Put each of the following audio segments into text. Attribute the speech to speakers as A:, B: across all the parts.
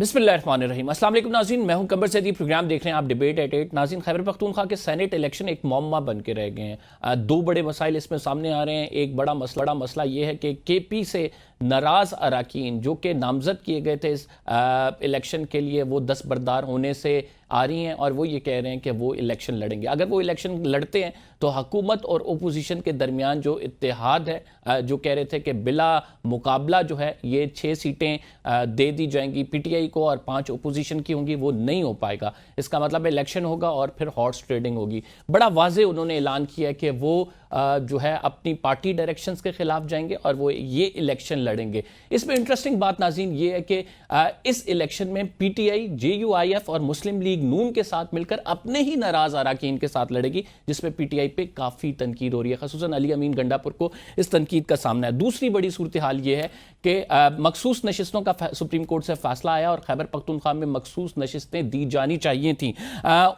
A: बिस्मिल्लाहिर्रहमानिर्रहीम। अस्सलाम वालेकुम नाज़रीन, मैं हूं कंबर सैदी। प्रोग्राम देख रहे हैं आप डिबेट एट 8। नाज़रीन, खैबर पख्तूनख्वा के सेनेट इलेक्शन एक मौमा बन के रह गए हैं। दो बड़े मसाइल इसमें सामने आ रहे हैं। एक बड़ा मसला ये है कि केपी से नाराज़ अराकीन जो कि नामजद किए गए थे इस इलेक्शन के लिए, वो दस्तबरदार होने से आ रही हैं और वो ये कह रहे हैं कि वो इलेक्शन लड़ेंगे। अगर वो इलेक्शन लड़ते हैं तो हुकूमत और ओपोजिशन के दरमियान जो इत्तेहाद है, जो कह रहे थे कि बिला मुकाबला जो है ये 6 सीटें दे दी जाएंगी पीटीआई को और 5 ओपोजिशन की होंगी, वो नहीं हो पाएगा। इसका मतलब इलेक्शन होगा और फिर हॉर्स ट्रेडिंग होगी। बड़ा वाजे उन्होंने ऐलान किया कि वो जो है अपनी पार्टी डायरेक्शंस के खिलाफ जाएंगे और वो ये इलेक्शन लड़ेंगे। इसमें इंटरेस्टिंग बात नाज़रीन ये है कि इस इलेक्शन में पीटीआई जेयूआईएफ और मुस्लिम लीग नून के साथ मिलकर अपने ही नाराज अराकीन के साथ लड़ेगी, जिसमें पीटीआई पे काफ़ी तनकीद हो रही है। ख़ुसूसन अली अमीन गंडापुर को इस तनकीद का सामना है। दूसरी बड़ी सूरत हाल ये है कि मखसूस नशिस्तों का सुप्रीम कोर्ट से फैसला आया और खैबर पख्तूनख्वा में मखसूस नशिस्तें दी जानी चाहिए थी।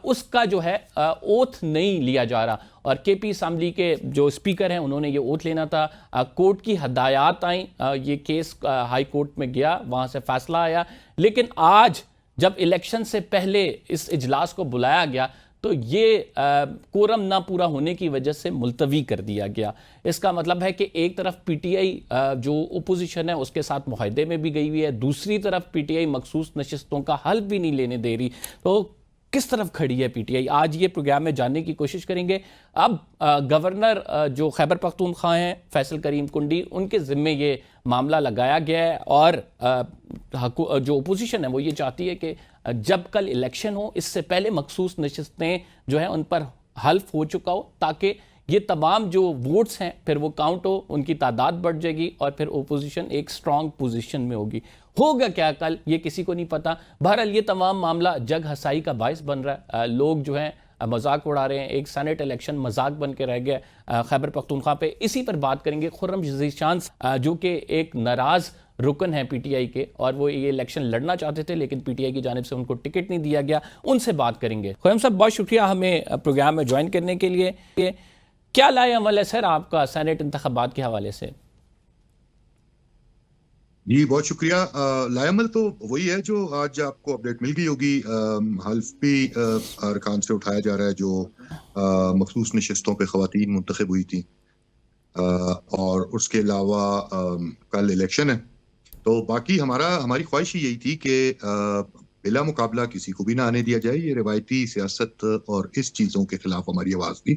A: उसका जो है ओथ नहीं लिया जा रहा और केपी असम्बली के जो स्पीकर हैं उन्होंने ये ओथ लेना था। कोर्ट की हदायत आई, ये केस हाई कोर्ट में गया, वहाँ से फैसला आया। लेकिन आज जब इलेक्शन से पहले इस इजलास को बुलाया गया तो ये कोरम ना पूरा होने की वजह से मुलतवी कर दिया गया। इसका मतलब है कि एक तरफ पीटीआई जो ओपोजिशन है उसके साथ मुआहदे में भी गई हुई है, दूसरी तरफ पीटीआई मखसूस नशिस्तों का हल भी नहीं लेने दे रही। तो किस तरफ खड़ी है पीटीआई, आज ये प्रोग्राम में जानने की कोशिश करेंगे। अब गवर्नर जो खैबर पख्तूनख्वा हैं फैसल करीम कुंडी, उनके ज़िम्मे ये मामला लगाया गया है और जो ओपोजिशन है वो ये चाहती है कि जब कल इलेक्शन हो इससे पहले मखसूस नशिस्तें जो है उन पर हल्फ हो चुका हो, ताकि ये तमाम जो वोट्स हैं फिर वो काउंट हो, उनकी तादाद बढ़ जाएगी और फिर ओपोजिशन एक स्ट्रांग पोजीशन में होगी। होगा क्या कल ये किसी को नहीं पता। बहरहाल ये तमाम मामला जग हसाई का बायस बन रहा है। लोग जो हैं मजाक उड़ा रहे हैं। एक सेनेट इलेक्शन मजाक बन के रह गया खैबर पख्तूनख्वा पे। इसी पर बात करेंगे। खुर्रम ज़ीशान जो कि एक नाराज़ रुकन है पीटीआई के और वो ये इलेक्शन लड़ना चाहते थे लेकिन पीटीआई की जानिब से उनको टिकट नहीं दिया गया, उनसे बात करेंगे। खुर्रम साहब, बहुत शुक्रिया हमें प्रोग्राम में ज्वाइन करने के लिए। क्या लाए अमल है सर आपका सेनेट इंतखाबात के हवाले से?
B: जी बहुत शुक्रिया। लायामल तो वही है जो आज आपको अपडेट मिल गई होगी। हल्फ भी अरकान से उठाया जा रहा है जो मखसूस नशिस्तों पे ख़वातीन मुंतखब हुई थी, और उसके अलावा कल इलेक्शन है। तो बाकी हमारी ख्वाहिश यही थी कि बिला मुकाबला किसी को भी ना आने दिया जाए। ये रिवायती सियासत और इस चीज़ों के खिलाफ हमारी आवाज़ थी।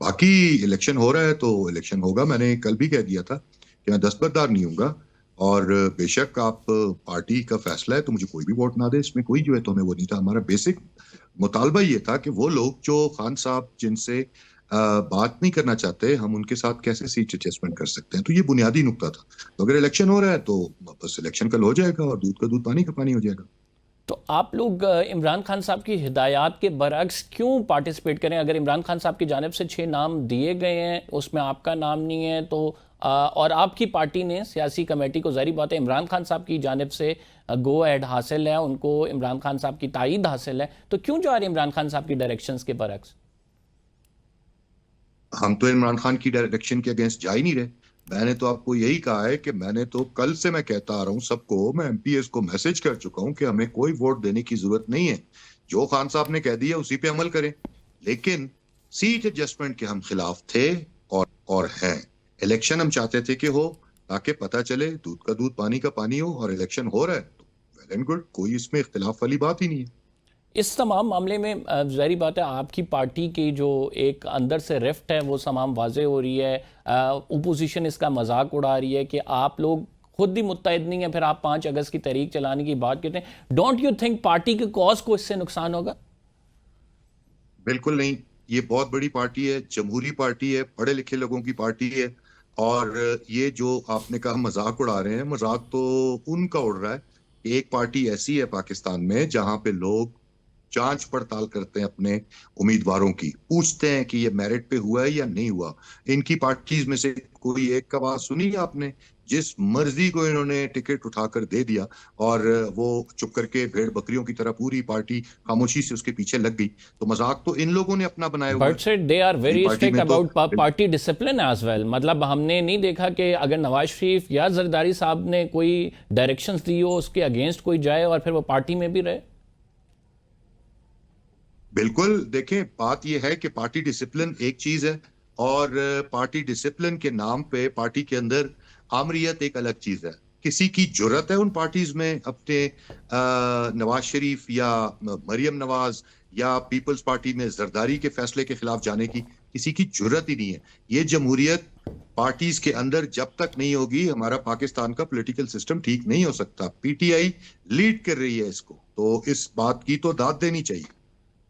B: बाकी इलेक्शन हो रहा है तो इलेक्शन होगा। मैंने कल भी कह दिया था कि मैं दस्तबरदार नहीं हूँगा और बेशक आप पार्टी का फैसला है तो मुझे कोई भी वोट ना दे, इसमें कोई जो है तो हमें वो नहीं था। हमारा बेसिक मुतालबा ये था कि वो लोग जो खान साहब जिनसे बात नहीं करना चाहते, हम उनके साथ कैसे सीट एडजस्टमेंट कर सकते हैं। तो ये बुनियादी नुकता था। तो अगर इलेक्शन हो रहा है तो बस इलेक्शन कल हो जाएगा और दूध का दूध पानी का पानी हो जाएगा।
A: तो आप लोग इमरान खान साहब की हिदायत के बरअक्स क्यों पार्टिसिपेट करें? अगर इमरान खान साहब की जानिब से 6 नाम दिए गए हैं, उसमें आपका नाम नहीं है, तो और आपकी पार्टी ने सियासी कमेटी को, ज़ाहिर बात है इमरान खान साहब की जानिब से गो एड हासिल है, उनको इमरान खान साहब की तायीद हासिल है, तो क्यों जा रहे हैं इमरान खान साहब की डायरेक्शंस के बरअक्स?
B: हम तो इमरान खान की डायरेक्शन के अगेंस्ट जा ही नहीं रहे। मैंने तो आपको यही कहा है कि मैंने तो कल से मैं कहता आ रहा हूँ सबको, मैं एमपीएस को मैसेज कर चुका हूँ कि हमें कोई वोट देने की जरूरत नहीं है। जो खान साहब ने कह दिया उसी पे अमल करें। लेकिन सीट एडजस्टमेंट के हम खिलाफ थे और हैं। इलेक्शन हम चाहते थे कि हो, ताकि पता चले दूध का दूध पानी का पानी हो, और इलेक्शन हो रहा है तो वेल एंड गुड, कोई इसमें इख्तिलाफ वाली बात ही नहीं है।
A: इस तमाम मामले में ज़ाहिर बात है आपकी पार्टी की जो एक अंदर से रिफ्ट है वो तमाम वाजे हो रही है। ओपोजिशन इसका मजाक उड़ा रही है कि आप लोग खुद ही मुत्तहिद नहीं है, फिर आप 5 अगस्त की तहरीक चलाने की बात करते हैं। डोंट यू थिंक पार्टी के कॉज को इससे नुकसान होगा?
B: बिल्कुल नहीं। ये बहुत बड़ी पार्टी है, जमहूरी पार्टी है, पढ़े लिखे लोगों की पार्टी है। और ये जो आपने कहा मजाक उड़ा रहे हैं, मजाक तो उनका उड़ रहा है। एक पार्टी ऐसी है पाकिस्तान में जहां पे लोग जांच पड़ताल करते हैं अपने उम्मीदवारों की, पूछते हैं कि ये मेरिट पे हुआ है या नहीं हुआ। इनकी पार्टीज में से कोई एक का बात सुनी है आपने जिस मर्जी को इन्होंने टिकट उठाकर दे दिया और वो चुप करके भेड़ बकरियों की तरह पूरी पार्टी खामोशी से उसके पीछे लग गई। तो मजाक तो इन लोगों ने अपना बनाया हुआ है।
A: बट सेड दे आर
B: पूरी
A: वेरी
B: पार्टी
A: स्ट्रिक्ट
B: में तो
A: about party discipline as well. मतलब हमने नहीं देखा कि अगर नवाज शरीफ या जरदारी साहब ने कोई डायरेक्शंस दी हो उसके अगेंस्ट कोई जाए और फिर वो पार्टी में भी रहे।
B: बिल्कुल, देखें बात यह है कि पार्टी डिसिप्लिन एक चीज है और पार्टी डिसिप्लिन के नाम पे पार्टी के अंदर आमरीत एक अलग चीज है। किसी की जुर्रत है उन पार्टीज में अपने नवाज शरीफ या मरियम नवाज या पीपल्स पार्टी में जरदारी के फैसले के खिलाफ जाने की, किसी की जुर्रत ही नहीं है। ये जमहूरियत पार्टीज के अंदर जब तक नहीं होगी, हमारा पाकिस्तान का पॉलिटिकल सिस्टम ठीक नहीं हो सकता। पीटीआई लीड कर रही है इसको, तो इस बात की तो दाद देनी चाहिए।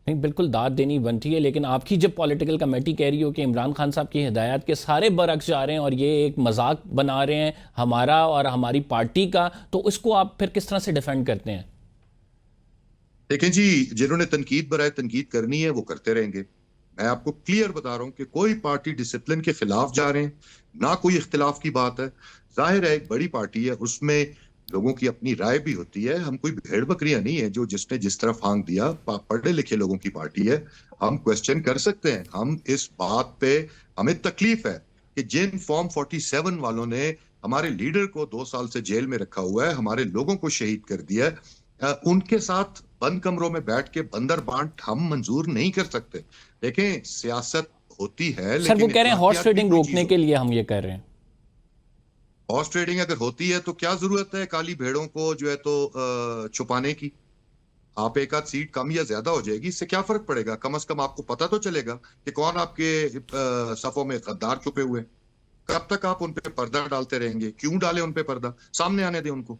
A: नहीं, बिल्कुल दाद देनी बनती है, लेकिन आपकी जब पॉलिटिकल कमेटी कह रही हो कि इमरान खान साहब की हिदायत के सारे बरक्स जा रहे हैं और ये एक मजाक बना रहे हैं हमारा और हमारी पार्टी का, तो इसको आप फिर किस तरह से डिफेंड करते हैं?
B: देखें जी, जिन्होंने तनकीद बराए तनकीद करनी है वो करते रहेंगे। मैं आपको क्लियर बता रहा हूं कि कोई पार्टी डिसिप्लिन के खिलाफ जा रहे हैं, ना कोई इख्तिलाफ की बात है। जाहिर है एक बड़ी पार्टी है, उसमें लोगों की अपनी राय भी होती है। हम कोई भेड़ बकरियां नहीं है जो जिसने जिस तरफ हाँक दिया। पढ़े लिखे लोगों की पार्टी है, हम क्वेश्चन कर सकते हैं। हम इस बात पे हमें तकलीफ है कि जिन फॉर्म 47 वालों ने हमारे लीडर को 2 साल से जेल में रखा हुआ है, हमारे लोगों को शहीद कर दिया है, उनके साथ बंद कमरों में बैठ के बंदर बांट हम मंजूर नहीं कर सकते। देखें सियासत होती है,
A: सर वो
B: लेकिन
A: कह रहे हैं हॉर्स
B: इखलाकियात भी
A: ट्रेडिंग
B: कोई
A: रोकने
B: चीज
A: के
B: होती
A: लिए हम ये कर रहे हैं।
B: है। हॉर्स ट्रेडिंग अगर होती है तो क्या जरूरत है काली भेड़ों को जो है तो छुपाने की। आप एक आध सीट कम या ज्यादा हो जाएगी, इससे क्या फर्क पड़ेगा? कम से कम आपको पता तो चलेगा कि कौन आपके सफों में गद्दार छुपे हुए हैं। कब तक आप उन पे पर्दा डालते रहेंगे? क्यों डाले उन पे पर्दा? सामने आने दें उनको।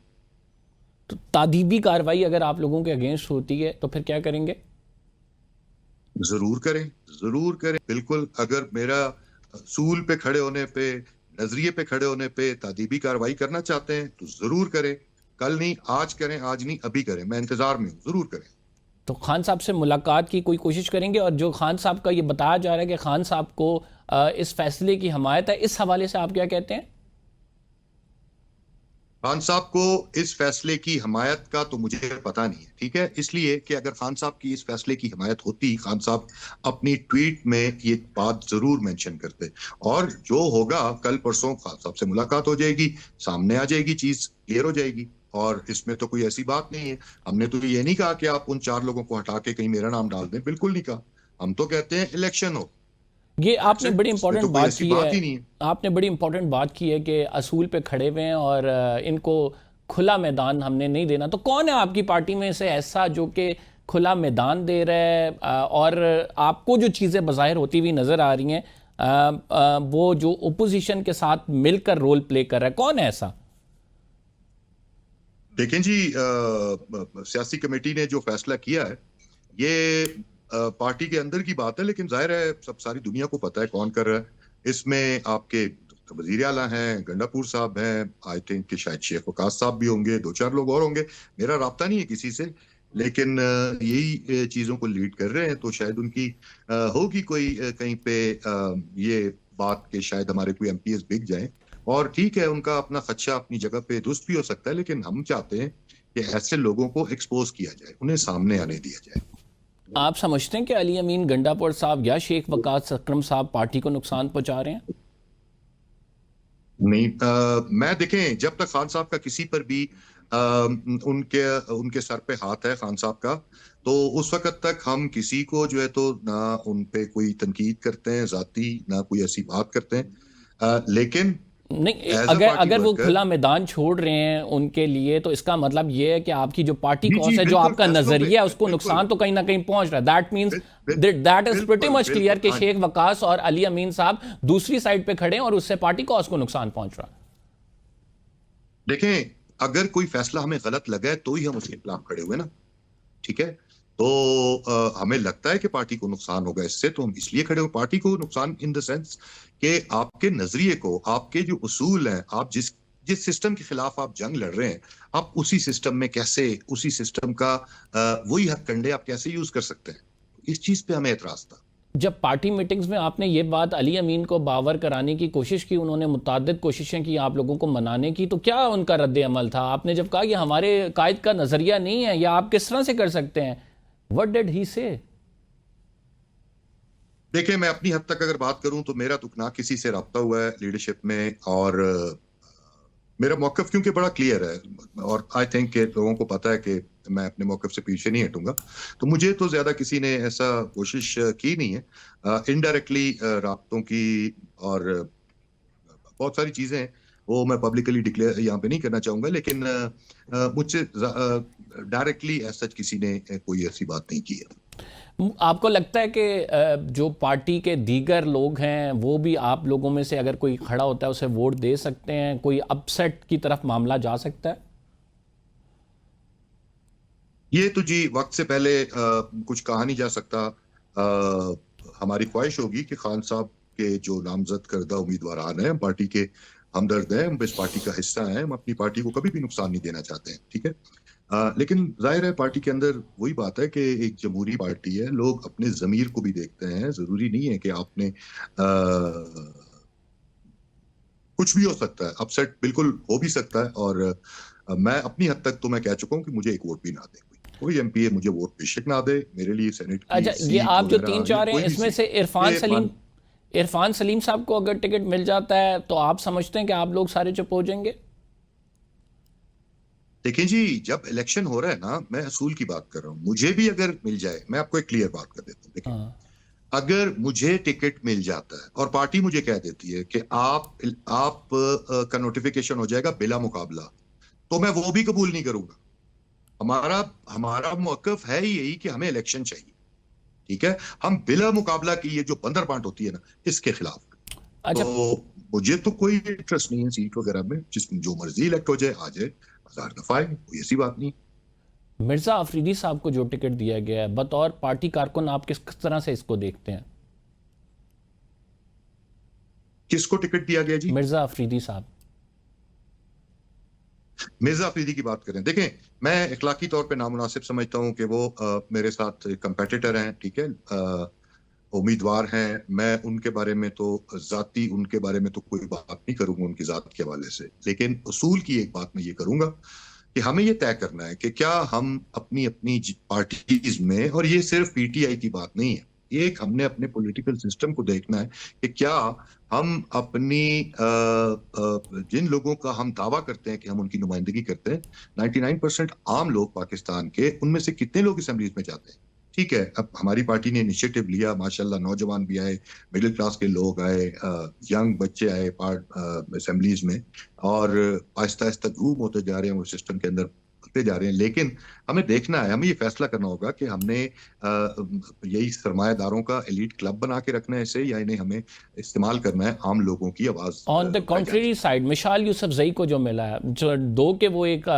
A: तो तादीबी कार्रवाई अगर आप लोगों के अगेंस्ट होती है तो फिर क्या करेंगे?
B: जरूर करें, जरूर करें, बिल्कुल। अगर मेरा सूल पे खड़े होने पे, नजरिए पे खड़े होने पे तादीबी कार्रवाई करना चाहते हैं तो जरूर करें। कल नहीं, आज करें, आज नहीं अभी करें। मैं इंतजार में हूं, जरूर करें।
A: तो खान साहब से मुलाकात की कोई कोशिश करेंगे? और जो खान साहब का ये बताया जा रहा है कि खान साहब को इस फैसले की हमायत है, इस हवाले से आप क्या कहते हैं?
B: खान साहब को इस फैसले की हमायत का तो मुझे पता नहीं है, ठीक है। इसलिए कि अगर खान साहब की इस फैसले की हमायत होती, खान साहब अपनी ट्वीट में ये बात जरूर मेंशन करते। और जो होगा कल परसों खान साहब से मुलाकात हो जाएगी, सामने आ जाएगी, चीज क्लियर हो जाएगी। और इसमें तो कोई ऐसी बात नहीं है। हमने तो ये नहीं कहा कि आप उन 4 लोगों को हटा के कहीं मेरा नाम डाल दें, बिल्कुल नहीं कहा। हम तो कहते हैं इलेक्शन हो।
A: ये आपने बड़ी
B: इसमें
A: इंपॉर्टेंट
B: तो कोई
A: बात
B: ऐसी
A: की
B: बात
A: है।
B: ही नहीं है।
A: आपने बड़ी इंपॉर्टेंट बात की है कि असूल पे खड़े हुए हैं और इनको खुला मैदान हमने नहीं देना। तो कौन है आपकी पार्टी में से ऐसा जो कि खुला मैदान दे रहा है और आपको जो चीज़ें बज़ाहिर होती हुई नज़र आ रही हैं वो जो ओपोजिशन के साथ मिलकर रोल प्ले कर रहा है, कौन है ऐसा?
B: देखें जी, सियासी कमेटी ने जो फैसला किया है ये पार्टी के अंदर की बात है, लेकिन जाहिर है सब सारी दुनिया को पता है कौन कर रहा है। इसमें आपके वजीर आला हैं, गंडापुर साहब हैं, आई थिंक कि शायद शेख वकास साहब भी होंगे, 2-4 लोग और होंगे। मेरा राब्ता नहीं है किसी से, लेकिन यही चीजों को लीड कर रहे हैं। तो शायद उनकी होगी कोई कहीं पे ये बात कि शायद हमारे कोई एमपीएस बिक जाए। और ठीक है, उनका अपना खदशा अपनी जगह पे दुरुस्त भी हो सकता है, लेकिन हम चाहते हैं कि ऐसे लोगों को एक्सपोज किया जाए, उन्हें सामने आने दिया जाए।
A: आप समझते हैं कि अली अमीन गंडापुर साहब या शेख वकास अकरम साहब पार्टी को नुकसान पहुंचा रहे हैं?
B: नहीं, मैं देखें जब तक खान साहब का किसी पर भी उनके उनके सर पे हाथ है खान साहब का, तो उस वक्त तक हम किसी को जो है तो ना उन पे कोई तनकीद करते हैं जाती, ना कोई ऐसी बात करते हैं। लेकिन
A: नहीं,
B: एज अ
A: अगर
B: पार्टी
A: अगर वो
B: वर्कर,
A: खुला मैदान छोड़ रहे हैं उनके लिए, तो इसका मतलब ये है कि आपकी जो पार्टी
B: जी
A: कॉज
B: जी
A: है, जो
B: बिल्कुल,
A: आपका
B: फैसलों पे
A: नजरिया है, उसको
B: बिल्कुल
A: नुकसान तो कहीं ना कहीं पहुंच रहा है। That means that is pretty
B: बिल्कुल
A: मच क्लियर
B: बिल्कुल,
A: कि
B: हाँ।
A: शेख वकास और अली अमीन साहब दूसरी साइड पे खड़े हैं और उससे पार्टी कॉज को नुकसान पहुंच रहा है।
B: देखें अगर कोई फैसला हमें गलत लगा है तो ही हम उसके खिलाफ खड़े हुए ना, ठीक है। तो हमें लगता है कि पार्टी को नुकसान होगा इससे, तो हम इसलिए खड़े हुए। पार्टी को नुकसान इन द सेंस कि आपके नजरिए को, आपके जो उसूल हैं, आप जिस जिस सिस्टम के खिलाफ आप जंग लड़ रहे हैं, आप उसी सिस्टम में कैसे, उसी सिस्टम का वही हथकंडे आप कैसे यूज कर सकते हैं, इस चीज पे हमें एतराज था।
A: जब पार्टी मीटिंग्स में आपने ये बात अली अमीन को बावर कराने की कोशिश की, उन्होंने मुतअद्दिद कोशिशें की आप लोगों को मनाने की, तो क्या उनका रद्द अमल था? आपने जब कहा कि हमारे कायद का नज़रिया नहीं है, या आप किस तरह से कर सकते हैं? व्हाट डिड ही से?
B: देखिए, मैं अपनी हद तक अगर बात करूं तो मेरा तो ना किसी से रब्ता हुआ है लीडरशिप में, और मेरा मौकफ क्योंकि बड़ा क्लियर है और आई थिंक कि लोगों को पता है कि मैं अपने मौकफ से पीछे नहीं हटूंगा, तो मुझे तो ज्यादा किसी ने ऐसा कोशिश की नहीं है। इनडायरेक्टली राब्तों की और बहुत सारी चीजें हैं, वो मैं पब्लिकली डिक्लेयर यहाँ पे नहीं करना चाहूंगा, लेकिन मुझसे डायरेक्टली ऐसा किसी ने कोई ऐसी बात नहीं की है।
A: आपको लगता है कि जो पार्टी के दीगर लोग हैं वो भी आप लोगों में से अगर कोई खड़ा होता है उसे वोट दे सकते हैं? कोई अपसेट की तरफ मामला जा सकता है?
B: ये तो जी वक्त से पहले कुछ कहा नहीं जा सकता। हमारी ख्वाहिश होगी कि खान साहब के जो नामजद करदा उम्मीदवार हैं, हम पार्टी के हमदर्द हैं, हम इस पार्टी का हिस्सा हैं, हम अपनी पार्टी को कभी भी नुकसान नहीं देना चाहते हैं, ठीक है। लेकिन जाहिर है पार्टी के अंदर वही बात है कि एक जमहूरी पार्टी है, लोग अपने जमीर को भी देखते हैं। जरूरी नहीं है कि आपने कुछ भी हो सकता है, अपसेट बिल्कुल हो भी सकता है, और मैं अपनी हद तक तो मैं कह चुका हूं कि मुझे एक वोट भी ना दे, कोई एमपीए मुझे वोट बेशक ना दे, मेरे लिए सेनेट की
A: अच्छा, ये
B: सीट
A: आप जो
B: वगैरह
A: तीन
B: या
A: चाह रहे हैं
B: कोई भी
A: इसमें
B: सीट
A: से
B: ये
A: इरफान सलीम साहब को अगर टिकट मिल जाता है तो आप समझते हैं कि आप लोग सारे चुप हो जाएंगे?
B: देखिए जी, जब इलेक्शन हो रहा है ना, मैं असूल की बात कर रहा हूँ, मुझे भी अगर मिल जाए, मैं आपको एक क्लियर बात कर देता हूँ। देखिए,
A: हाँ।
B: अगर मुझे टिकट मिल जाता है और पार्टी मुझे कह देती है कि आप का नोटिफिकेशन हो जाएगा बिला मुकाबला, तो मैं वो भी कबूल नहीं करूंगा। हमारा हमारा मौकफ है ही यही कि हमें इलेक्शन चाहिए, ठीक है। हम बिला मुकाबला की ये जो बंदर बांट होती है ना, इसके खिलाफ।
A: अच्छा,
B: तो मुझे तो कोई इंटरेस्ट नहीं है सीट वगैरह में, जिसमें जो मर्जी इलेक्ट हो जाए आ जाए, हजार दफा है, कोई ऐसी बात नहीं।
A: मिर्ज़ा अफरीदी साहब को जो टिकट दिया गया है, बतौर पार्टी कारकुन आप किस तरह से इसको देखते हैं?
B: किसको टिकट दिया गया जी?
A: मिर्ज़ा अफरीदी साहब।
B: मिर्जा अफरीदी की बात करें, देखें, मैं इखलाकी तौर पे नामुनासिब समझता हूं कि वो मेरे साथ कंपेटिटर हैं, ठीक है, उम्मीदवार हैं। मैं उनके बारे में तो जाती उनके बारे में तो कोई बात नहीं करूंगा उनकी जात के हवाले से, लेकिन उसूल की एक बात मैं ये करूंगा कि हमें ये तय करना है कि क्या हम अपनी अपनी पार्टीज में, और ये सिर्फ पीटीआई की बात नहीं है, ये एक हमने अपने पॉलिटिकल सिस्टम को देखना है कि क्या हम अपनी जिन लोगों का हम दावा करते हैं कि हम उनकी नुमाइंदगी करते हैं, 99% आम लोग पाकिस्तान के, उनमें से कितने लोग असेंबलीज में जाते हैं? ठीक है, अब हमारी पार्टी ने इनिशिएटिव लिया, माशाल्लाह नौजवान भी आए, मिडिल क्लास के लोग आए, यंग बच्चे आए असेंबलीज में, और आहिस्ता आहिस्ता ग्रूम होते जा रहे हैं, वो सिस्टम के अंदर बढ़ते जा रहे हैं। लेकिन हमें देखना है, हमें ये फैसला करना होगा कि हमने यही सरमायादारों का एलीट क्लब बना के रखना है इसे, या इन्हें हमें इस्तेमाल करना है आम लोगों की आवाज
A: ऑन द कॉन्ट्रेरी साइड, मिशाल यूसुफजई को जो मिला है, जो दो के वो एक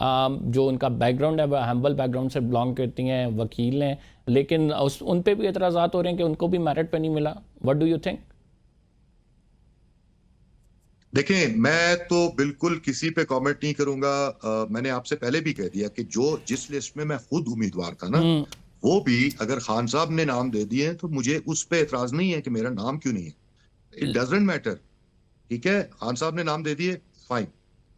A: जो उनका बैकग्राउंड है वह हम्बल बैकग्राउंड से बिलोंग करती हैं, वकील हैं, लेकिन उन पे भी एतराज़ात हो रहे हैं कि उनको भी मेरिट पे नहीं मिला। What do you think?
B: देखें, मैं तो बिल्कुल किसी पे कमेंट नहीं करूंगा। मैंने आपसे पहले भी कह दिया कि जो जिस लिस्ट में मैं खुद उम्मीदवार था ना, वो भी अगर खान साहब ने नाम दे दिए तो मुझे उस पे एतराज नहीं है कि मेरा नाम क्यों नहीं है। इट डजेंट मैटर, ठीक है, खान साहब ने नाम दे दिए, फाइन।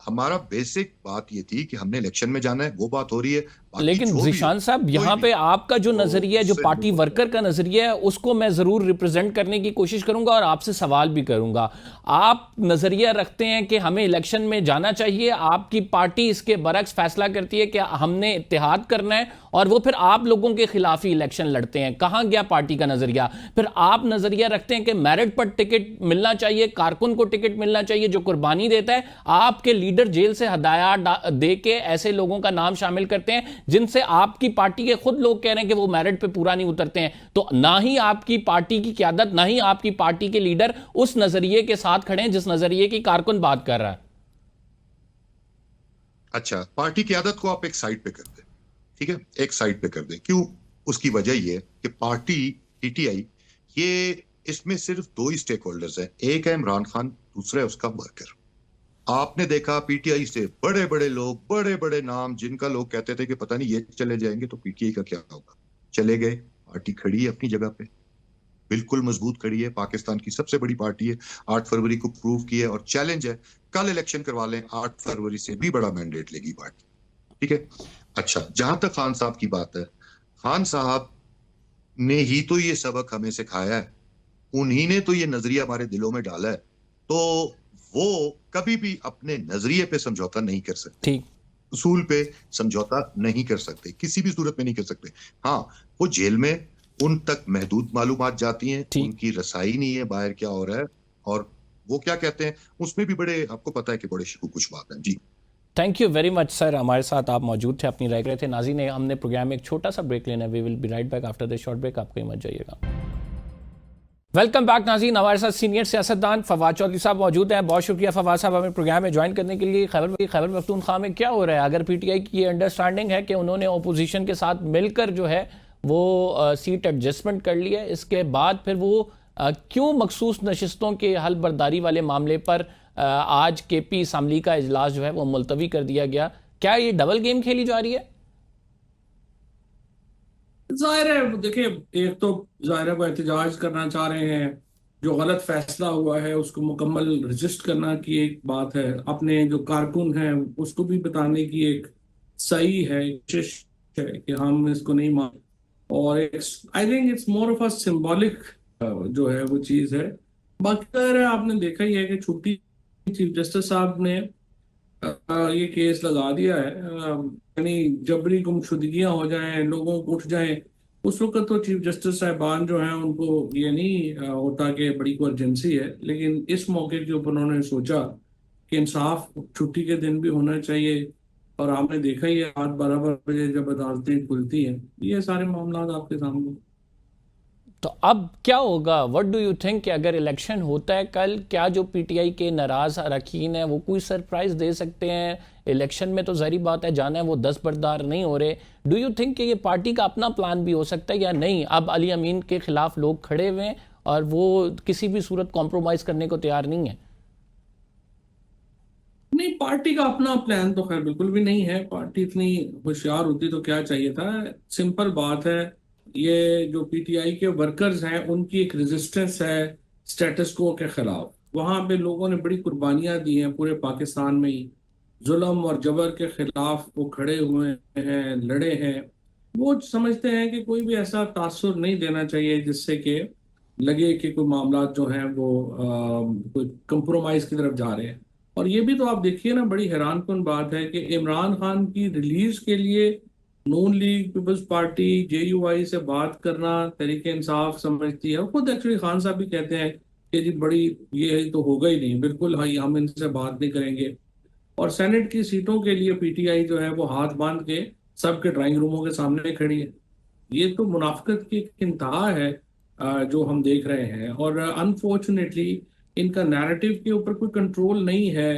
B: हमारा बेसिक बात ये थी कि हमने इलेक्शन में जाना है, वो बात हो रही है, बाकी
A: लेकिन
B: जो भी
A: जिशान
B: हो,
A: साहब,
B: कोई
A: यहाँ
B: भी
A: पे आपका जो
B: तो
A: नजरिया है, जो
B: उससे
A: पार्टी वर्कर का नजरिया है, उसको मैं जरूर रिप्रेजेंट करने की कोशिश करूंगा और आपसे सवाल भी करूंगा। आप नजरिया रखते हैं कि हमें इलेक्शन में जाना चाहिए, आपकी पार्टी इसके बरक्स फैसला करती है कि हमने इत्तेहाद करना है, और वो फिर आप लोगों के खिलाफ ही इलेक्शन लड़ते हैं। कहां गया पार्टी का नजरिया? फिर आप नजरिया रखते हैं कि मेरिट पर टिकट मिलना चाहिए, कारकुन को टिकट मिलना चाहिए जो कुर्बानी देता है। आपके लीडर जेल से हदायत दे के ऐसे लोगों का नाम शामिल करते हैं जिनसे आपकी पार्टी के खुद लोग कह रहे हैं कि वो मेरिट पे पूरा नहीं उतरते हैं। तो ना ही आपकी पार्टी की क़यादत, ना ही आपकी पार्टी के लीडर उस नजरिए के साथ खड़े हैं जिस नजरिए की कारकुन बात कर रहा है।
B: अच्छा, पार्टी की आदत को आप एक साइड पे कर दें, ठीक है, एक साइड पे कर दें। क्यों? उसकी वजह ये है कि पार्टी पीटीआई, ये इसमें सिर्फ दो ही स्टेक होल्डर्स हैं, एक है इमरान खान, दूसरा है उसका वर्कर। आपने देखा पीटीआई से बड़े बड़े लोग, बड़े बड़े नाम, जिनका लोग कहते थे कि पता नहीं ये चले जाएंगे तो पीटीआई का क्या होगा, चले गए, पार्टी खड़ी है अपनी जगह पे। बिल्कुल मजबूत खड़ी है, पाकिस्तान की सबसे बड़ी पार्टी है, 8 फरवरी को प्रूव की है और चैलेंज है, कल इलेक्शन करवा लें, 8 फरवरी से भी बड़ा मैंडेट लेगी पार्टी। ठीक है। अच्छा, जहां तक खान साहब की बात है, खान साहब ने ही तो ये सबक हमें सिखाया है, उन्हीं ने तो ये नजरिया हमारे दिलों में डाला है, तो वो कभी भी अपने नजरिए पे समझौता नहीं कर सकते,
A: ठीक।
B: उसूल पे समझौता नहीं कर सकते, किसी भी सूरत में नहीं कर सकते। हाँ, वो जेल में उन तक महदूद मालूमात जाती हैं,
A: ठीक।
B: उनकी रसाई नहीं है बाहर क्या हो रहा है, और वो क्या कहते हैं उसमें भी बड़े, आपको पता है कि बड़े शिकूक-बात है। जी
A: thank you very much sir, हमारे साथ आप मौजूद थे, अपनी राय रहे थे। नाज़रीन, हमने प्रोग्राम में एक छोटा सा ब्रेक लेना है। We will be right back after this short break, आप कहीं मत जाइएगा। वेलकम बैक नाज़रीन, हमारे साथ सीनियर सियासतदान फवाद चौधरी साहब मौजूद हैं। बहुत शुक्रिया फवाद साहब हमें प्रोग्राम में ज्वाइन करने के लिए। खैबर पख्तूनख्वा में क्या हो रहा है? अगर पीटीआई की ये अंडरस्टैंडिंग है कि उन्होंने अपोजिशन के साथ मिलकर जो है वो सीट एडजस्टमेंट कर लिया, इसके बाद फिर वो क्यों मखसूस नशिस्तों के हल बर्दारी वाले मामले पर आज केपी असम्बली का इजलास जो है वो मुलतवी कर दिया गया? क्या ये डबल गेम खेली जा रही है?
C: जाहिर है, देखिए, एक तो जाहिर है वो एहतजाज करना चाह रहे हैं, जो गलत फैसला हुआ है उसको मुकम्मल रजिस्ट करना की एक बात है, अपने जो कारकुन हैं उसको भी बताने की एक सही है, कोशिश है कि हम इसको नहीं मान, और I think it's more of a symbolic जो है वो चीज है। बाकी जाहिर है, आपने देखा ही है कि छुट्टी चीफ जस्टिस साहब ने ये केस लगा दिया है, यानी जबरी गुमशुदगियां हो जाएं, लोगों को उठ जाएं, उस वक्त तो चीफ जस्टिस साहबान जो हैं उनको ये नहीं होता कि बड़ी कोई अर्जेंसी है, लेकिन इस मौके के ऊपर उन्होंने सोचा कि इंसाफ छुट्टी के दिन भी होना चाहिए, और आपने देखा ही है रात 12 बजे जब अदालतें खुलती हैं, ये सारे मामला आपके सामने।
A: तो अब क्या होगा? व्हाट डू यू थिंक कि अगर इलेक्शन होता है कल, क्या जो पीटीआई के नाराज अरकान हैं वो कोई सरप्राइज दे सकते हैं? इलेक्शन में तो ज़ाहिर बात है जाना है, वो दस्तबरदार नहीं हो रहे। डू यू थिंक कि ये पार्टी का अपना प्लान भी हो सकता है या नहीं? अब अली अमीन के खिलाफ लोग खड़े हुए हैं और वो किसी भी सूरत कॉम्प्रोमाइज़ करने को तैयार नहीं है।
C: नहीं, पार्टी का अपना प्लान तो खैर बिल्कुल भी नहीं है। पार्टी इतनी होशियार होती तो क्या चाहिए था। सिंपल बात है, ये जो पीटीआई के वर्कर्स हैं उनकी एक रेजिस्टेंस है स्टेटस को के खिलाफ। वहां पे लोगों ने बड़ी कुर्बानियां दी हैं, पूरे पाकिस्तान में ही जुल्म और जबर के खिलाफ वो खड़े हुए हैं, लड़े हैं। वो समझते हैं कि कोई भी ऐसा तासुर नहीं देना चाहिए जिससे कि लगे कि कोई मामला जो हैं वो कोई कंप्रोमाइज की तरफ जा रहे हैं। और ये भी तो आप देखिए ना, बड़ी हैरानकुन बात है कि इमरान खान की रिलीज के लिए नून लीग, पीपल्स पार्टी, जेयूआई से बात करना तरीके इंसाफ समझती है। खुद एक्चुअली खान साहब भी कहते हैं कि जी बड़ी ये तो होगा ही नहीं, बिल्कुल हाँ हम इनसे बात नहीं करेंगे। और सेनेट की सीटों के लिए पीटीआई जो है वो हाथ बांध के सबके ड्राइंग रूमों के सामने खड़ी है। ये तो मुनाफिकत की एक इंतहा है जो हम देख रहे हैं। और अनफॉर्चुनेटली इनका नैरेटिव के ऊपर कोई कंट्रोल नहीं है।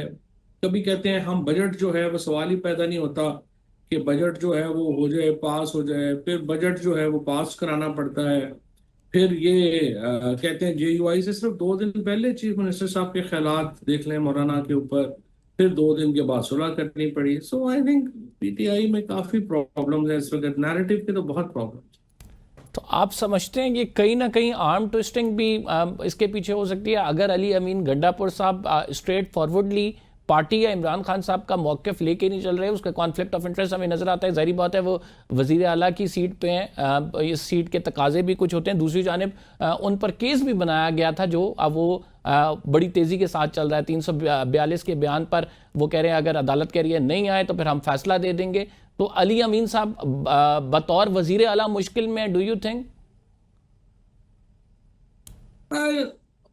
C: कभी कहते हैं हम बजट जो है वो सवाल ही पैदा नहीं होता कि बजट जो है वो हो जाए, पास हो जाए, फिर बजट जो है वो पास कराना पड़ता है। फिर ये कहते हैं जेयूआई से सिर्फ 2 दिन पहले चीफ मिनिस्टर साहब के ख्यालात देख लें मौलाना के ऊपर, फिर 2 दिन के बाद सुलह करनी पड़ी। सो आई थिंक पीटीआई में काफी प्रॉब्लम्स है इस वक्त, नैरेटिव के तो बहुत प्रॉब्लम।
A: तो आप समझते हैं कि कहीं ना कहीं आर्म ट्विस्टिंग भी इसके पीछे हो सकती है? अगर अली अमीन गंडापुर साहब स्ट्रेट फॉरवर्डली पार्टी या इमरान खान साहब का मौक़िफ़ लेके नहीं चल रहे, उसका कॉन्फ्लिक्ट ऑफ इंटरेस्ट हमें नज़र आता है। ज़ाहिर बात है वो वज़ीर आला की सीट पे हैं, इस सीट के तकाजे भी कुछ होते हैं। दूसरी जानिब उन पर केस भी बनाया गया था जो अब वो बड़ी तेज़ी के साथ चल रहा है। 342 के बयान पर वो कह रहे हैं अगर अदालत कह रही है नहीं आए तो फिर हम फैसला दे देंगे। तो अली अमीन साहब बतौर वज़ीर आला मुश्किल में, डू यू थिंक?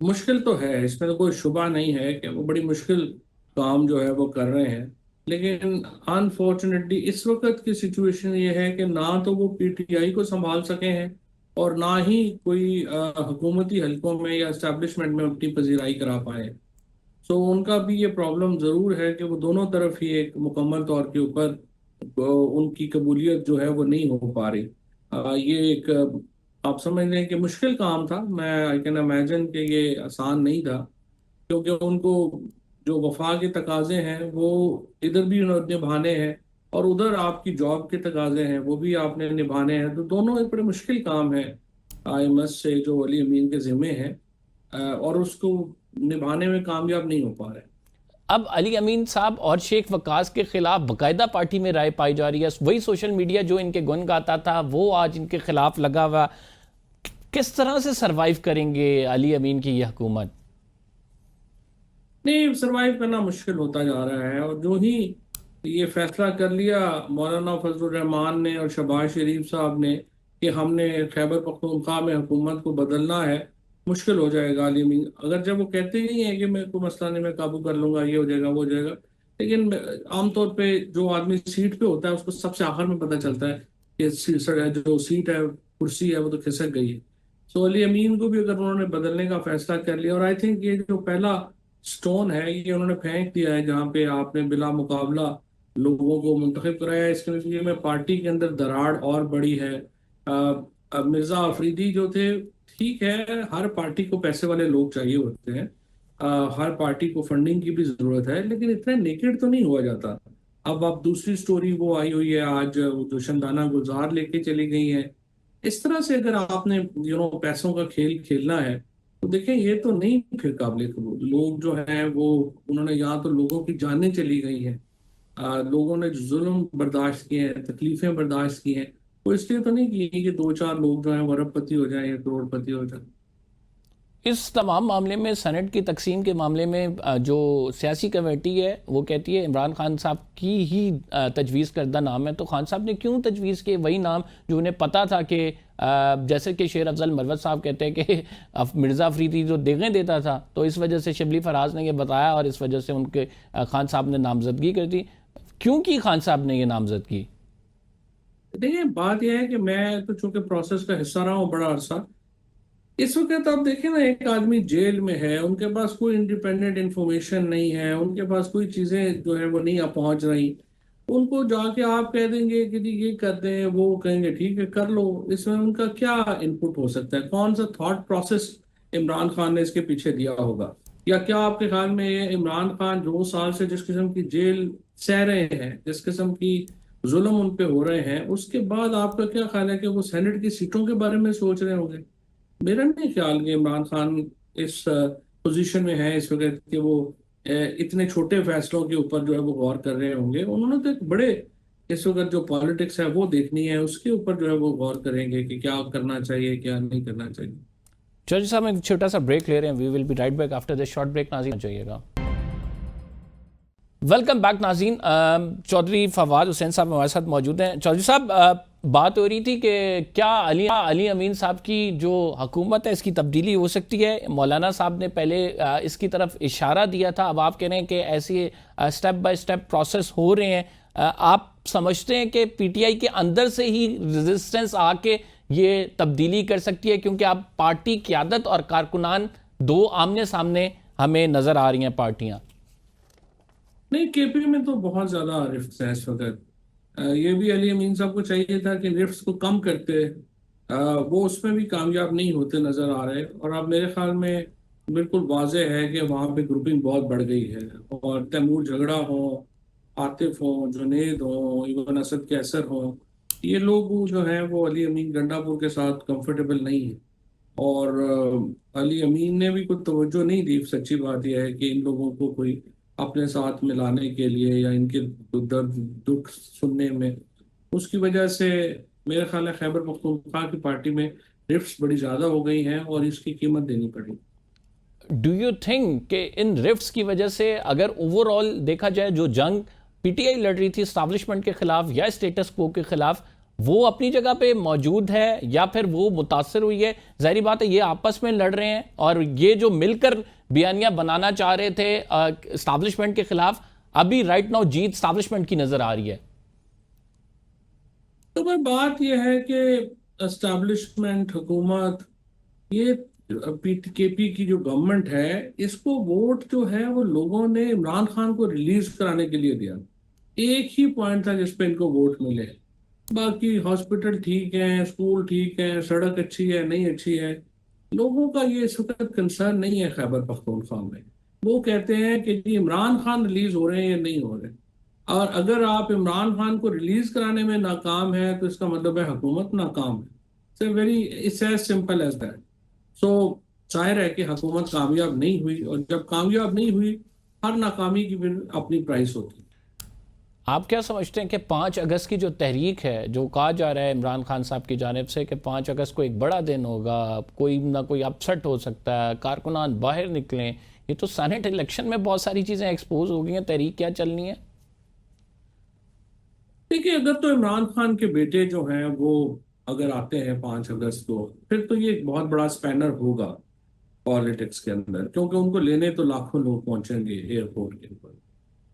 C: मुश्किल तो है, इसमें तो कोई शुबा नहीं है कि वो बड़ी मुश्किल काम जो है वो कर रहे हैं। लेकिन अनफॉर्चुनेटली इस वक्त की सिचुएशन ये है कि ना तो वो पीटीआई को संभाल सके हैं और ना ही कोई हुकूमती हलकों में या एस्टेब्लिशमेंट में अपनी पजीराई करा पाए। सो उनका भी ये प्रॉब्लम ज़रूर है कि वो दोनों तरफ ही एक मुकम्मल तौर के ऊपर उनकी कबूलियत जो है वो नहीं हो पा रही। ये एक आप समझ लें कि मुश्किल काम था। मैं आई कैन इमेजिन कि ये आसान नहीं था, क्योंकि उनको जो वफा के तकाजे हैं वो इधर भी निभाने हैं और उधर आपकी जॉब के तकाजे हैं वो भी आपने निभाने हैं, तो दोनों एक बड़े मुश्किल काम है। IMS से जो अली अमीन के जिम्मे है, और उसको निभाने में कामयाब नहीं हो पा रहे।
A: अब अली अमीन साहब और शेख वकास के खिलाफ बाकायदा पार्टी में राय पाई जा रही है। वही सोशल मीडिया जो इनके गुण गाता था वो आज इनके खिलाफ लगा हुआ। किस तरह से सरवाइव करेंगे अली अमीन की ये हुकूमत?
C: नहीं, सरवाइव करना मुश्किल होता जा रहा है। और जो ही ये फैसला कर लिया मौलाना फजलुर रहमान ने और शहबाज शरीफ साहब ने कि हमने खैबर पख्तूनख्वा में हुकूमत को बदलना है, मुश्किल हो जाएगा अली अमीन। अगर जब वो कहते नहीं है कि मैं कोई मसला नहीं, मैं काबू कर लूंगा, ये हो जाएगा वो हो जाएगा, लेकिन आमतौर पे जो आदमी सीट पे होता है उसको सबसे आखिर में पता चलता है कि जो सीट है, कुर्सी है, वो तो खिसक गई है। तो अली अमीन को भी अगर उन्होंने बदलने का फैसला कर लिया, और आई थिंक ये जो पहला स्टोन है ये उन्होंने फेंक दिया है, जहाँ पे आपने बिला मुकाबला लोगों को मुंतखब कराया, इसके नतीजे में पार्टी के अंदर दरार और बड़ी है। अब मिर्जा अफरीदी जो थे, ठीक है, हर पार्टी को पैसे वाले लोग चाहिए होते हैं, हर पार्टी को फंडिंग की भी जरूरत है, लेकिन इतने नेकेड तो नहीं हुआ जाता। अब दूसरी स्टोरी वो आई हुई है आज, वो जो शंदाना गुलजार लेके चली गई है। इस तरह से अगर आपने पैसों का खेल खेलना है तो देखें, ये तो नहीं फिर काबिल कबूल। लोग जो हैं वो, उन्होंने यहाँ तो लोगों की जानें चली गई हैं, लोगों ने जुल्म बर्दाश्त किए हैं, तकलीफें बर्दाश्त की हैं, वो इसलिए तो नहीं की कि दो चार लोग जो हैं वो अरबपति हो जाएं या करोड़पति हो जाएं।
A: इस तमाम मामले में सेनेट की तकसीम के मामले में जो सियासी कमेटी है वो कहती है इमरान खान साहब की ही तजवीज़ करदा नाम है। तो खान साहब ने क्यों तजवीज़ किए वही नाम जो उन्हें पता था कि जैसे कि शेर अफजल मरवत साहब कहते हैं कि मिर्ज़ा अफरीदी जो देगें देता था, तो इस वजह से शिबली फराज ने ये बताया और इस वजह से उनके खान साहब ने नामजदगी कर दी। क्यों की खान साहब ने ये नामजदगी?
C: देखिए, बात यह है कि मैं तो चूंकि प्रोसेस का हिस्सा रहा हूँ बड़ा अरसा, इस वक्त आप देखें ना, एक आदमी जेल में है, उनके पास कोई इंडिपेंडेंट इंफॉर्मेशन नहीं है, उनके पास कोई चीजें जो है वो नहीं आ पहुंच रही। उनको जाके आप कह देंगे कि जी ये कर दें, वो कहेंगे ठीक है कर लो। इसमें उनका क्या इनपुट हो सकता है? कौन सा थॉट प्रोसेस इमरान खान ने इसके पीछे दिया होगा? या क्या आपके ख्याल में ये इमरान खान 2 साल से जिस किस्म की जेल सह रहे हैं, जिस किस्म की जुल्म उन पे हो रहे हैं, उसके बाद आपका क्या ख्याल है कि वो सेनेट की सीटों के बारे में सोच रहे होंगे? मेरा नहीं ख्याल कि इमरान खान इस पोजीशन में है इस वक्त कि वो इतने छोटे फैसलों के ऊपर जो है वो गौर कर रहे होंगे। उन्होंने तो एक बड़े, इस वक्त जो पॉलिटिक्स है वो देखनी है, उसके ऊपर जो है वो गौर करेंगे कि क्या करना चाहिए क्या नहीं करना चाहिए।
A: चौधरी साहब एक छोटा सा ब्रेक ले रहे हैं। We will be right back after this short break. नाज़रीन जाइएगा। वेलकम बैक नाज़रीन। चौधरी फवाद हुसैन साहब हमारे साथ मौजूद हैं। चौधरी साहब, बात हो रही थी कि क्या अली अमीन साहब की जो हुकूमत है इसकी तब्दीली हो सकती है। मौलाना साहब ने पहले इसकी तरफ इशारा दिया था, अब आप कह रहे हैं कि ऐसी स्टेप बाय स्टेप प्रोसेस हो रहे हैं। आप समझते हैं कि पीटीआई के अंदर से ही रेजिस्टेंस आके ये तब्दीली कर सकती है? क्योंकि अब पार्टी क़यादत और कारकुनान दो आमने सामने हमें नज़र आ रही हैं पार्टियां।
C: नहीं, केपी में तो बहुत ज्यादा रिफ्ट है इस वक्त। ये भी अली अमीन साहब को चाहिए था कि रिफ्ट को कम करते, वो उसमें भी कामयाब नहीं होते नजर आ रहे। और अब मेरे ख्याल में बिल्कुल वाजह है कि वहाँ पे ग्रुपिंग बहुत बढ़ गई है, और तैमूर झगड़ा हो, आतिफ हो, जुनेद हो, इवन असद कैसर हो, ये लोग जो हैं वो अली अमीन गंडापुर के साथ कंफर्टेबल नहीं है। और अली अमीन ने भी कुछ तवज्जो नहीं दी। सच्ची बात यह है कि इन लोगों को कोई अपने साथ मिलाने के लिए या इनके दर्द दुख सुनने में, उसकी वजह से मेरे ख्याल है खैबर पख्तूनख्वा की पार्टी में रिफ्ट्स बड़ी ज़्यादा हो गई हैं और इसकी कीमत देनी पड़ी।
A: डू यू थिंक कि इन रिफ्ट्स की वजह से अगर ओवरऑल देखा जाए जो जंग पीटीआई लड़ रही थी स्टैब्लिशमेंट के खिलाफ या स्टेटस को के खिलाफ, वो अपनी जगह पे मौजूद है या फिर वो मुतासर हुई है? जाहिर बात है ये आपस में लड़ रहे हैं और ये जो मिलकर बयानियां बनाना चाह रहे थे स्टैब्लिशमेंट के खिलाफ, अभी राइट नाउ जीत स्टैब्लिशमेंट की नजर आ रही है।
C: तो भाई बात यह है कि एस्टैब्लिशमेंट हुकूमत, ये केपी की जो गवर्नमेंट है, इसको वोट जो है वो लोगों ने इमरान खान को रिलीज कराने के लिए दिया। एक ही पॉइंट था जिसपे इनको वोट मिले, बाकी हॉस्पिटल ठीक है, स्कूल ठीक है, सड़क अच्छी है नहीं अच्छी है, लोगों का ये इस वक्त कंसर्न नहीं है खैबर पख्तूनख्वा में। वो कहते हैं कि जी इमरान खान रिलीज हो रहे हैं या नहीं हो रहे। और अगर आप इमरान खान को रिलीज कराने में नाकाम है तो इसका मतलब है हुकूमत नाकाम है। It's as simple as that. So जाहिर है कि हुकूमत कामयाब नहीं हुई, और जब कामयाब नहीं हुई, हर नाकामी की फिर अपनी प्राइस होती है।
A: आप क्या समझते हैं कि 5 अगस्त की जो तहरीक है, जो कहा जा रहा है इमरान खान साहब की जानिब से कि 5 अगस्त को एक बड़ा दिन होगा, कोई ना कोई अपसेट हो सकता है, कारकुनान बाहर निकलें, ये तो सेनेट इलेक्शन में बहुत सारी चीज़ें एक्सपोज हो गई हैं, तहरीक क्या चलनी है?
C: देखिए, अगर तो इमरान खान के बेटे जो हैं वो अगर आते हैं 5 अगस्त को, फिर तो ये एक बहुत बड़ा स्पैनर होगा पॉलिटिक्स के अंदर, क्योंकि उनको लेने तो लाखों लोग पहुंचेंगे एयरपोर्ट के ऊपर।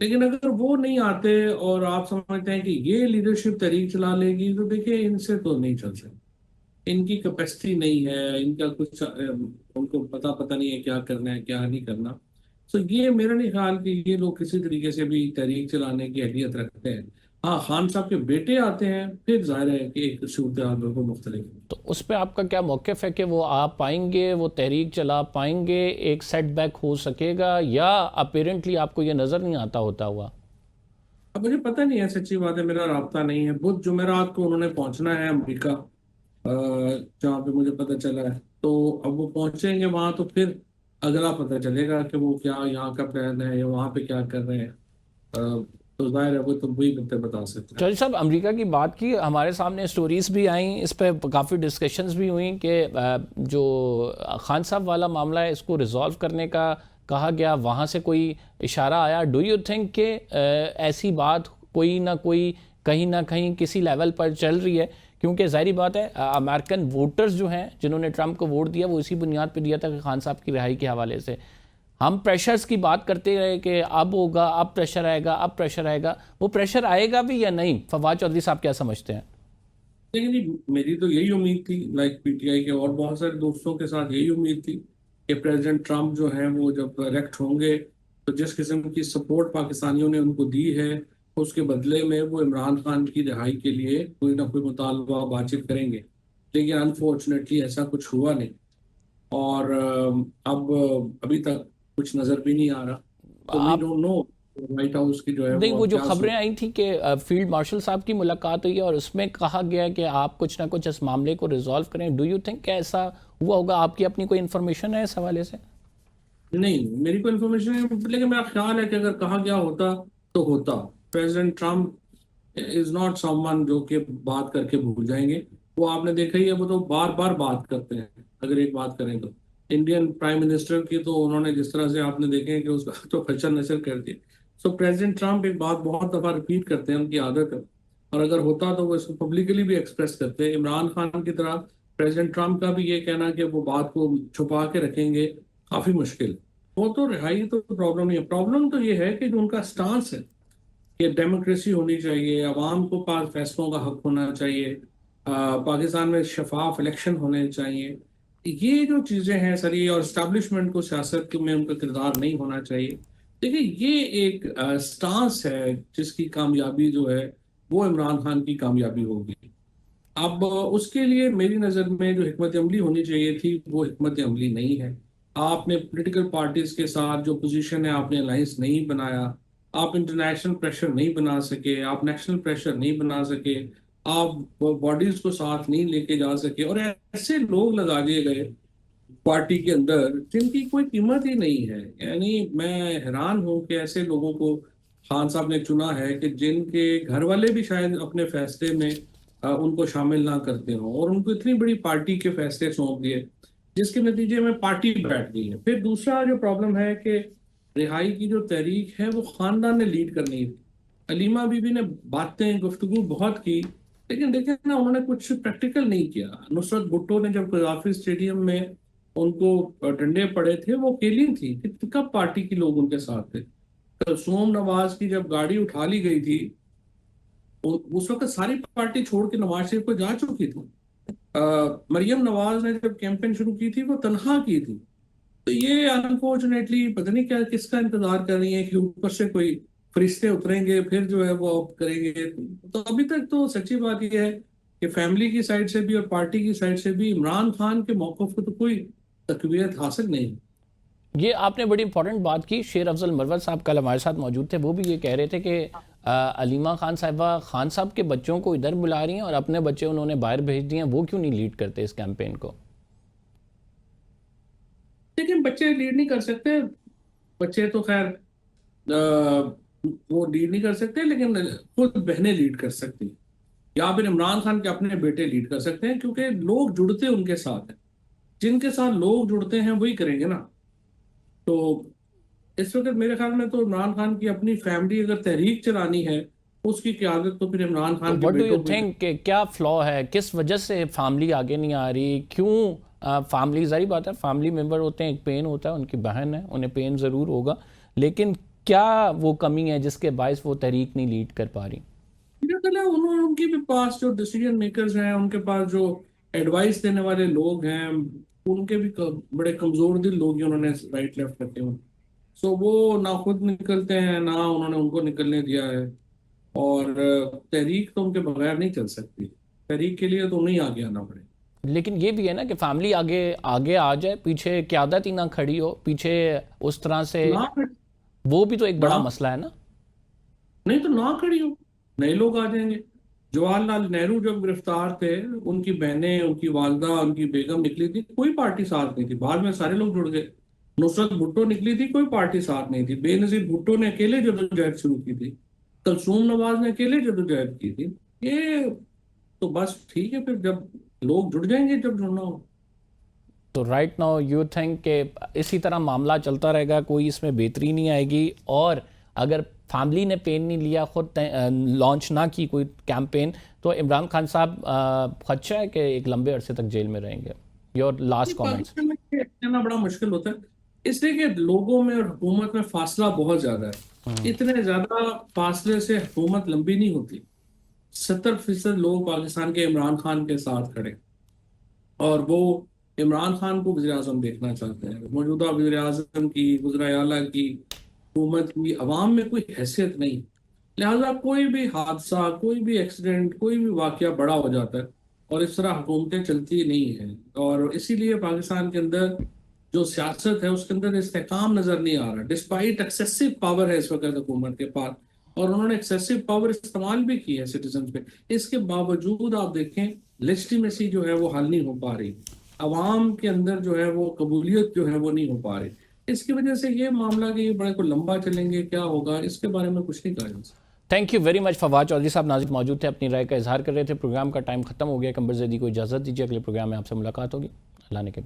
C: लेकिन अगर वो नहीं आते और आप समझते हैं कि ये लीडरशिप तरीक चला लेगी, तो देखिए इनसे तो नहीं चल सकता। इनकी कैपेसिटी नहीं है, इनका कुछ उनको पता पता नहीं है क्या करना है क्या नहीं करना। तो ये मेरा नहीं ख्याल कि ये लोग किसी तरीके से भी तहरीक चलाने की अहलियत रखते हैं। हाँ, खान साहब के बेटे आते हैं, फिर जाहिर है कि एक सूरत हाल बिल्कुल मुख्तलिफ है।
A: तो उस पर आपका क्या मौक़िफ़ है कि वो आ पाएंगे, वो तहरीक चला पाएंगे, एक सेटबैक हो सकेगा, या अपेरेंटली आपको ये नज़र नहीं आता होता हुआ?
C: अब मुझे पता नहीं है, सच्ची बात है, मेरा राब्ता नहीं है। बुध जुमेरात को उन्होंने पहुंचना है अमेरिका, जहाँ पे मुझे पता चला है। तो अब वो पहुंचेंगे वहां, तो फिर अगला पता चलेगा कि वो क्या यहाँ का प्लान है या वहां पे क्या कर रहे हैं। तो जाहिर है वो तो वही बता सकते हैं।
A: चौधरी साहब, अमेरिका की बात की, हमारे सामने स्टोरीज़ भी आई, इस पर काफ़ी डिस्कशंस भी हुई कि जो खान साहब वाला मामला है इसको रिजॉल्व करने का कहा गया, वहाँ से कोई इशारा आया। डू यू थिंक कि ऐसी बात कोई ना कोई कहीं ना कहीं किसी लेवल पर चल रही है? क्योंकि ज़ाहिर बात है अमेरिकन वोटर्स जो हैं जिन्होंने ट्रंप को वोट दिया, वो इसी बुनियाद पर दिया था कि खान साहब की रिहाई के हवाले से। हम प्रेशर्स की बात करते रहे कि अब होगा, अब प्रेशर आएगा, अब प्रेशर आएगा, वो प्रेशर आएगा भी या नहीं? फवाद चौधरी साहब क्या समझते हैं?
C: लेकिन जी, मेरी तो यही उम्मीद थी, लाइक पीटीआई के और बहुत सारे दोस्तों के साथ यही उम्मीद थी कि प्रेसिडेंट ट्रंप जो है वो जब इलेक्ट होंगे, तो जिस किस्म की सपोर्ट पाकिस्तानियों ने उनको दी है, उसके बदले में वो इमरान खान की रिहाई के लिए कोई ना कोई मुतालबा बातचीत करेंगे। लेकिन अनफॉर्चुनेटली ऐसा कुछ हुआ नहीं, और अब अभी तक कुछ नजर भी नहीं आ रहा। तो वी
A: आप
C: डोंट नो व्हाइट हाउस की जो है
A: नहीं,
C: वो
A: वो
C: अब
A: जो
C: क्या
A: खबरें
C: सोच।
A: आई थी कि फील्ड मार्शल साहब की मुलाकात हुई है और उसमें कहा गया कि आप कुछ ना कुछ इस मामले को रिजॉल्व करें, डू यू थिंक कि ऐसा हुआ होगा? आपकी अपनी कोई इन्फॉर्मेशन है इस हवाले से?
C: नहीं, मेरी को इन्फॉर्मेशन है, लेकिन मेरा ख्याल है कि अगर कहा गया होता तो होता। President Trump is not someone जो कि बात करके भूल जाएंगे। वो आपने देखा ही है, वो तो बार बार बात करते हैं। अगर एक बात करें तो इंडियन प्राइम मिनिस्टर की तो उन्होंने जिस तरह से आपने देखे हैं कि उसका तो खच्चर नचर कर दिया। सो प्रेसिडेंट ट्रम्प एक बात बहुत दफा रिपीट करते हैं, उनकी आदत है। और अगर होता तो वो इसको पब्लिकली भी एक्सप्रेस करते हैं। इमरान खान की तरह प्रेसिडेंट ट्रम्प का भी ये कहना कि वो बात को छुपा के रखेंगे, काफी मुश्किल। वो तो रिहाई तो प्रॉब्लम नहीं है, प्रॉब्लम तो ये है कि जो उनका स्टांस है कि डेमोक्रेसी होनी चाहिए, अवाम को पास फैसलों का हक होना चाहिए, पाकिस्तान में शफाफ इलेक्शन होने चाहिए, ये जो चीजें हैं सर, ये और इस्टेब्लिशमेंट को सियासत में उनका किरदार नहीं होना चाहिए। देखिए, ये एक स्टांस है जिसकी कामयाबी जो है वो इमरान खान की कामयाबी होगी। अब उसके लिए मेरी नज़र में जो हिकमत अमली होनी चाहिए थी वो हिकमत अमली नहीं है। आपने पॉलिटिकल पार्टीज के साथ जो पोजीशन है, आपने अलायंस नहीं बनाया, आप इंटरनेशनल प्रेशर नहीं बना सके, आप नेशनल प्रेशर नहीं बना सके, आप बॉडीज को साथ नहीं लेके जा सके, और ऐसे लोग लगा दिए गए पार्टी के अंदर जिनकी कोई कीमत ही नहीं है। यानी मैं हैरान हूं कि ऐसे लोगों को खान साहब ने चुना है कि जिनके घर वाले भी शायद अपने फैसले में उनको शामिल ना करते हो, और उनको इतनी बड़ी पार्टी के फैसले सौंप दिए जिसके नतीजे में पार्टी बैठ गई है। फिर दूसरा जो प्रॉब्लम है कि रिहाई की जो तहरीक है वो खानदान ने लीड करनी थी। अलीमा बीबी ने बातें गुफ्तगू बहुत की, लेकिन देखें ना, उन्होंने कुछ प्रैक्टिकल नहीं किया। नुसरत भुट्टो ने जब कदाफी स्टेडियम में उनको डंडे पड़े थे, वो अकेली थी कि कब पार्टी के लोग उनके साथ थे। सोम नवाज की जब गाड़ी उठा ली गई थी, उस वक्त सारी पार्टी छोड़ के नवाज शरीफ को जा चुकी थी। मरियम नवाज ने जब कैंपेन शुरू की थी वो तनहा की थी। तो ये अनफॉर्चुनेटली पता नहीं क्या किसका इंतजार कर रही है कि ऊपर से कोई फरिश्ते उतरेंगे फिर जो है वो अब करेंगे। तो अभी तक तो सच्ची बात यह है कि फैमिली की साइड से भी और पार्टी की साइड से भी इमरान खान के मौक़िफ़ को तो कोई तकवीत हासिल नहीं।
A: ये आपने बड़ी इंपॉर्टेंट बात की। शेर अफजल मरवत साहब कल हमारे साथ मौजूद थे, वो भी ये कह रहे थे कि अलीमा खान साहिबा खान साहब के बच्चों को इधर बुला रही हैं और अपने बच्चे उन्होंने बाहर भेज दिए हैं, वो क्यों नहीं लीड करते इस कैंपेन को?
C: लेकिन बच्चे लीड नहीं कर सकते। बच्चे तो खैर वो लीड नहीं कर सकते, लेकिन खुद बहनें लीड कर सकती हैं, या फिर इमरान खान के अपने बेटे लीड कर सकते हैं, क्योंकि लोग जुड़ते उनके साथ हैं। जिनके साथ लोग जुड़ते हैं वही करेंगे ना। तो इस वक्त मेरे ख्याल में तो इमरान खान की अपनी फैमिली अगर तहरीक चलानी है, उसकी क़यादत तो फिर इमरान
A: तो
C: खान के
A: व्हाट डू यू
C: बेटों को।
A: थिंक कि क्या फ्लॉ है, किस वजह से फैमिली आगे नहीं आ रही? क्यों फैमिली, जारी बात है फैमिली मेंबर होते हैं, एक पेन होता है, उनकी बहन है, उन्हें पेन ज़रूर होगा, लेकिन क्या वो कमी है जिसके बायस वो तहरीक नहीं लीड कर पा रही?
C: मेरा ख्याल है उन्होंने, उनके भी पास जो डिसीजन मेकर्स हैं, उनके पास जो एडवाइस देने वाले लोग हैं, उनके भी बड़े कमजोर दिल लोग हैं, उन्होंने राइट लेफ्ट करते हुए। सो वो ना खुद निकलते हैं, ना उन्होंने उनको निकलने दिया है। और तहरीक तो उनके बगैर नहीं चल सकती। तहरीक के लिए तो उन्हें आगे आना पड़ेगा।
A: लेकिन ये भी है ना कि फैमिली आगे आगे आ जाए, पीछे क़यादत ही ना खड़ी हो, पीछे उस तरह से,
C: ना
A: वो भी तो एक बड़ा
C: ना
A: मसला है ना।
C: नहीं तो ना खड़ी हो, नए लोग आ जाएंगे। जवाहरलाल नेहरू जब गिरफ्तार थे, उनकी बहनें, उनकी वालदा, उनकी बेगम निकली थी, कोई पार्टी साथ नहीं थी। बाद में सारे लोग जुड़ गए। नुसरत भुट्टो निकली थी, कोई पार्टी साथ नहीं थी। बेनजीर भुट्टो ने अकेले जदोजहद शुरू की थी। कलसूम नवाज ने अकेले जदोजहद की थी। ये तो बस ठीक है, फिर जब लोग जुड़ जाएंगे जब जुड़ना हो।
A: तो राइट नाउ यू थिंक कि इसी तरह मामला चलता रहेगा, कोई इसमें बेहतरी नहीं आएगी? और अगर फैमिली ने पेन नहीं लिया, खुद लॉन्च ना की कोई कैंपेन, तो इमरान खान साहब खदशा है कि एक लंबे अरसे तक जेल में रहेंगे? Your last comments.
C: पाकिस्तान में ये कहना बड़ा मुश्किल होता है, इसलिए कि लोगों में और हुकूमत में फासला बहुत ज्यादा है। इतने ज्यादा फासले से हुकूमत लंबी नहीं होती। 70% लोग पाकिस्तान के इमरान खान के साथ खड़े, और वो इमरान खान को वज़ीर आज़म देखना चाहते हैं। मौजूदा वज़ीर आज़म की, वज़ीर आला की, हुकूमत की अवाम में कोई हैसियत नहीं। लिहाजा कोई भी हादसा, कोई भी एक्सीडेंट, कोई भी वाकया बड़ा हो जाता है, और इस तरह हुकूमतें चलती नहीं हैं। और इसीलिए पाकिस्तान के अंदर जो सियासत है, उसके अंदर इस्तेकाम नजर नहीं आ रहा, डिस्पाइट एक्सेसिव पावर है इस वक्त हुकूमत के पास। और उन्होंने एक्सेसिव पावर इस्तेमाल भी की है सिटीजन पे। इसके बावजूद आप देखें, लेजिटिमेसी जो है वो हल नहीं हो पा रही। अवाम के अंदर जो है वो कबूलियत जो है वो नहीं हो पा रही। इसकी वजह से ये मामला कि ये बड़े को लंबा चलेंगे, क्या होगा, इसके बारे में कुछ नहीं कहा जा सकता।
A: Thank you very much. Fawad Chaudhry साहब नाज़िर मौजूद थे, अपनी राय का इजहार कर रहे थे। प्रोग्राम का टाइम खत्म हो गया। कंबर ज़ैदी को इजाज़त दीजिए, अगले प्रोग्राम में आपसे मुलाकात होगी। अल्लाह ने के